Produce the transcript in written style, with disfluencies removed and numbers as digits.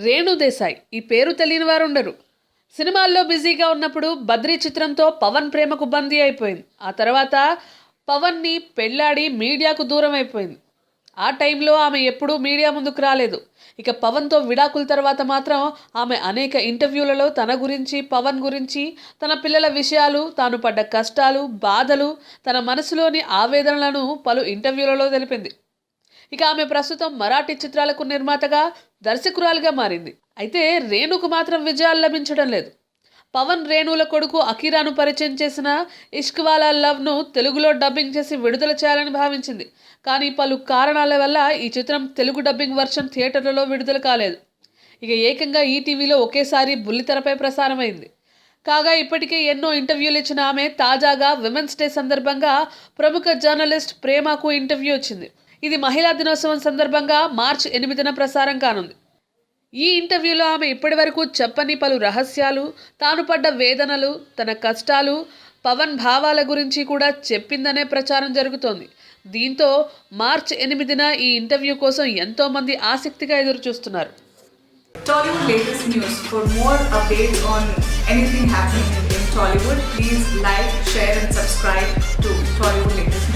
రేణు దేశాయ్ ఈ పేరు తెలియని వారు ఉండరు. సినిమాల్లో బిజీగా ఉన్నప్పుడు బద్రీ చిత్రంతో పవన్ ప్రేమకు బందీ అయిపోయింది. ఆ తర్వాత పవన్ని పెళ్ళాడి మీడియాకు దూరం అయిపోయింది. ఆ టైంలో ఆమె ఎప్పుడూ మీడియా ముందుకు రాలేదు. ఇక పవన్తో విడాకుల తర్వాత మాత్రం ఆమె అనేక ఇంటర్వ్యూలలో తన గురించి, పవన్ గురించి, తన పిల్లల విషయాలు, తాను పడ్డ కష్టాలు, బాధలు, తన మనసులోని ఆవేదనలను పలు ఇంటర్వ్యూలలో తెలిపింది. ఇక ఆమె ప్రస్తుతం మరాఠీ చిత్రాలకు నిర్మాతగా, దర్శకురాలుగా మారింది. అయితే రేణుకు మాత్రం విజయాలు లభించడం లేదు. పవన్ రేణుల కొడుకు అకీరాను పరిచయం చేసిన ఇష్క్ వాలా లవ్ను తెలుగులో డబ్బింగ్ చేసి విడుదల చేయాలని భావించింది. కానీ పలు కారణాల వల్ల ఈ చిత్రం తెలుగు డబ్బింగ్ వర్షన్ థియేటర్లలో విడుదల కాలేదు. ఇక ఏకంగా ఈటీవీలో ఒకేసారి బుల్లితెరపై ప్రసారమైంది. కాగా ఇప్పటికే ఎన్నో ఇంటర్వ్యూలు ఇచ్చిన ఆమె తాజాగా విమెన్స్ డే సందర్భంగా ప్రముఖ జర్నలిస్ట్ ప్రేమకు ఇంటర్వ్యూ వచ్చింది. ఇది మహిళా దినోత్సవం సందర్భంగా మార్చి 8న ప్రసారం కానుంది. ఈ ఇంటర్వ్యూలో ఆమె ఇప్పటి వరకు చెప్పని పలు రహస్యాలు, తాను పడ్డ వేదనలు, తన కష్టాలు, పవన్ భావాల గురించి కూడా చెప్పిందనే ప్రచారం జరుగుతోంది. దీంతో మార్చి 8న ఈ ఇంటర్వ్యూ కోసం ఎంతో మంది ఆసక్తిగా ఎదురు చూస్తున్నారు. Tollywood latest news. For more updates on anything happening in Tollywood, please like, share and subscribe to Tollywood latest news.